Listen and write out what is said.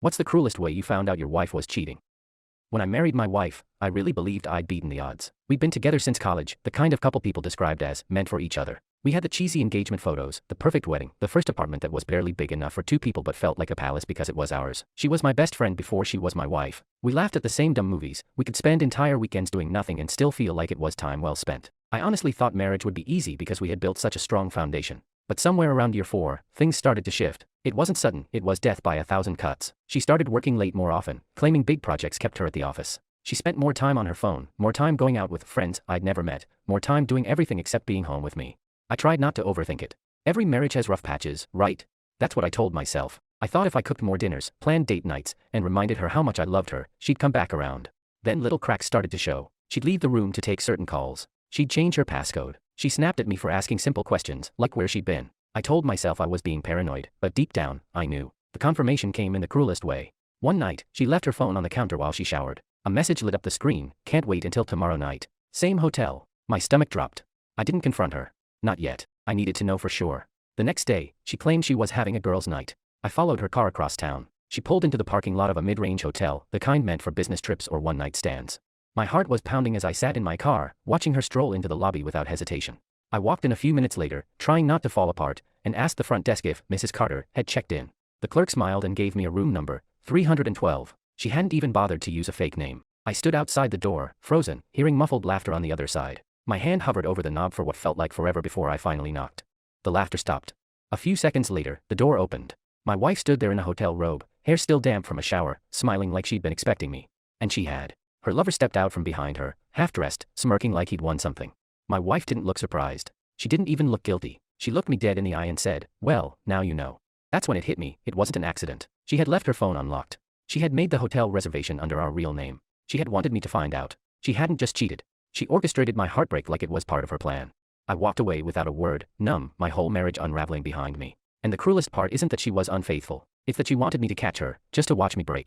What's the cruelest way you found out your wife was cheating? When I married my wife, I really believed I'd beaten the odds. We'd been together since college, the kind of couple people described as meant for each other. We had the cheesy engagement photos, the perfect wedding, the first apartment that was barely big enough for two people but felt like a palace because it was ours. She was my best friend before she was my wife. We laughed at the same dumb movies. We could spend entire weekends doing nothing and still feel like it was time well spent. I honestly thought marriage would be easy because we had built such a strong foundation. But somewhere around year 4, things started to shift. It wasn't sudden, it was death by 1,000 cuts. She started working late more often, claiming big projects kept her at the office. She spent more time on her phone, more time going out with friends I'd never met, more time doing everything except being home with me. I tried not to overthink it. Every marriage has rough patches, right? That's what I told myself. I thought if I cooked more dinners, planned date nights, and reminded her how much I loved her, she'd come back around. Then little cracks started to show. She'd leave the room to take certain calls. She'd change her passcode. She snapped at me for asking simple questions, like where she'd been. I told myself I was being paranoid, but deep down, I knew. The confirmation came in the cruelest way. One night, she left her phone on the counter while she showered. A message lit up the screen, "Can't wait until tomorrow night. Same hotel." My stomach dropped. I didn't confront her. Not yet. I needed to know for sure. The next day, she claimed she was having a girls' night. I followed her car across town. She pulled into the parking lot of a mid-range hotel, the kind meant for business trips or one-night stands. My heart was pounding as I sat in my car, watching her stroll into the lobby without hesitation. I walked in a few minutes later, trying not to fall apart, and asked the front desk if Mrs. Carter had checked in. The clerk smiled and gave me a room number, 312. She hadn't even bothered to use a fake name. I stood outside the door, frozen, hearing muffled laughter on the other side. My hand hovered over the knob for what felt like forever before I finally knocked. The laughter stopped. A few seconds later, the door opened. My wife stood there in a hotel robe, hair still damp from a shower, smiling like she'd been expecting me. And she had. Her lover stepped out from behind her, half-dressed, smirking like he'd won something. My wife didn't look surprised. She didn't even look guilty. She looked me dead in the eye and said, "Well, now you know." That's when it hit me, it wasn't an accident. She had left her phone unlocked. She had made the hotel reservation under our real name. She had wanted me to find out. She hadn't just cheated. She orchestrated my heartbreak like it was part of her plan. I walked away without a word, numb, my whole marriage unraveling behind me. And the cruelest part isn't that she was unfaithful. It's that she wanted me to catch her, just to watch me break.